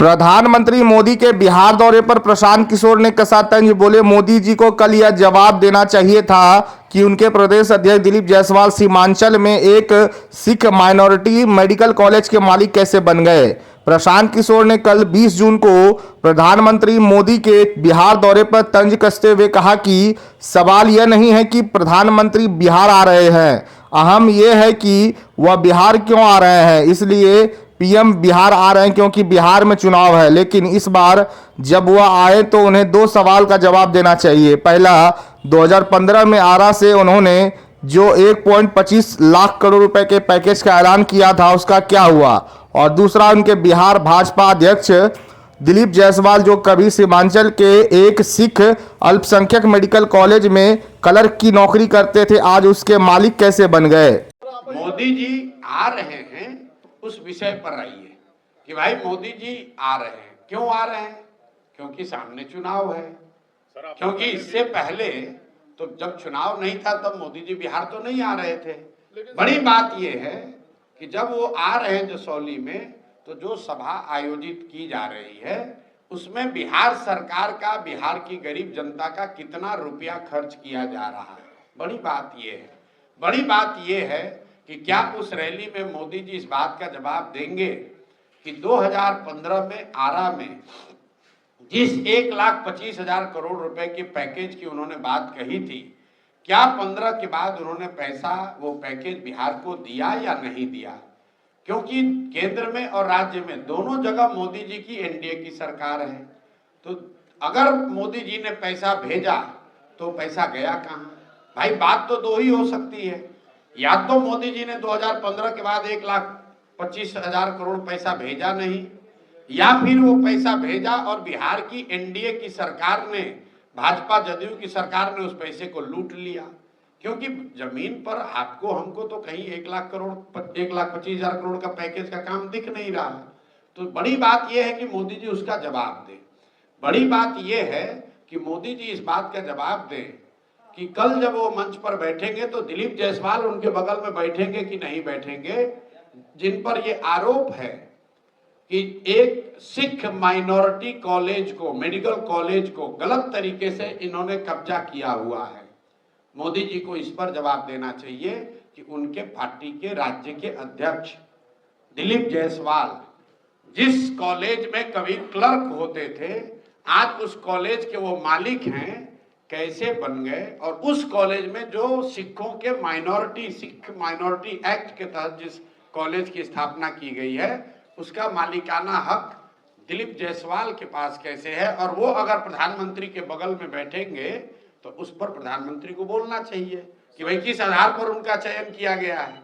प्रधानमंत्री मोदी के बिहार दौरे पर प्रशांत किशोर ने कसा तंज। बोले, मोदी जी को कल यह जवाब देना चाहिए था कि उनके प्रदेश अध्यक्ष दिलीप जायसवाल सीमांचल में एक सिख माइनॉरिटी मेडिकल कॉलेज के मालिक कैसे बन गए। प्रशांत किशोर ने कल 20 जून को प्रधानमंत्री मोदी के बिहार दौरे पर तंज कसते हुए कहा कि सवाल यह नहीं है कि प्रधानमंत्री बिहार आ रहे हैं, अहम यह है कि वह बिहार क्यों आ रहे हैं। इसलिए पीएम बिहार आ रहे हैं क्योंकि बिहार में चुनाव है, लेकिन इस बार जब वह आए तो उन्हें दो सवाल का जवाब देना चाहिए। पहला, 2015 में आरा से उन्होंने जो 1.25 लाख करोड़ रुपए के पैकेज का ऐलान किया था उसका क्या हुआ, और दूसरा, उनके बिहार भाजपा अध्यक्ष दिलीप जायसवाल जो कभी सीमांचल के एक सिख अल्पसंख्यक मेडिकल कॉलेज में क्लर्क की नौकरी करते थे, आज उसके मालिक कैसे बन गए। मोदी जी आ रहे हैं उस विषय पर आइए कि भाई मोदी जी आ रहे हैं, क्यों आ रहे हैं? क्योंकि सामने चुनाव है। क्योंकि इससे पहले तो जब चुनाव नहीं था तब मोदी जी बिहार तो नहीं आ रहे थे। बड़ी बात यह है कि जब वो आ रहे हैं जसौली में, तो जो सभा आयोजित की जा रही है उसमें बिहार सरकार का, बिहार की गरीब जनता का कितना रुपया खर्च किया जा रहा है, बड़ी बात यह है। बड़ी बात यह है कि क्या उस रैली में मोदी जी इस बात का जवाब देंगे कि 2015 में आरा में जिस 1,25,000 करोड़ रुपए के पैकेज की उन्होंने बात कही थी, क्या 15 के बाद उन्होंने पैसा, वो पैकेज बिहार को दिया या नहीं दिया? क्योंकि केंद्र में और राज्य में दोनों जगह मोदी जी की एनडीए की सरकार है, तो अगर मोदी जी ने पैसा भेजा तो पैसा गया कहाँ? भाई बात तो दो ही हो सकती है, या तो मोदी जी ने 2015 के बाद 1,25,000 करोड़ पैसा भेजा नहीं, या फिर वो पैसा भेजा और बिहार की एनडीए की सरकार ने, भाजपा जदयू की सरकार ने उस पैसे को लूट लिया। क्योंकि जमीन पर आपको हमको तो कहीं 1,25,000 करोड़ का पैकेज का काम दिख नहीं रहा। तो बड़ी बात यह है कि मोदी जी उसका जवाब दें। बड़ी बात यह है कि मोदी जी इस बात का जवाब दें कि कल जब वो मंच पर बैठेंगे तो दिलीप जायसवाल उनके बगल में बैठेंगे कि नहीं बैठेंगे, जिन पर ये आरोप है कि एक सिख माइनॉरिटी कॉलेज को, मेडिकल कॉलेज को गलत तरीके से इन्होंने कब्जा किया हुआ है। मोदी जी को इस पर जवाब देना चाहिए कि उनके पार्टी के राज्य के अध्यक्ष दिलीप जायसवाल जिस कॉलेज में कभी क्लर्क होते थे, आज उस कॉलेज के वो मालिक हैं, कैसे बन गए। और उस कॉलेज में जो सिखों के सिख माइनॉरिटी एक्ट के तहत जिस कॉलेज की स्थापना की गई है, उसका मालिकाना हक दिलीप जायसवाल के पास कैसे है। और वो अगर प्रधानमंत्री के बगल में बैठेंगे तो उस पर प्रधानमंत्री को बोलना चाहिए कि भाई किस आधार पर उनका चयन किया गया है।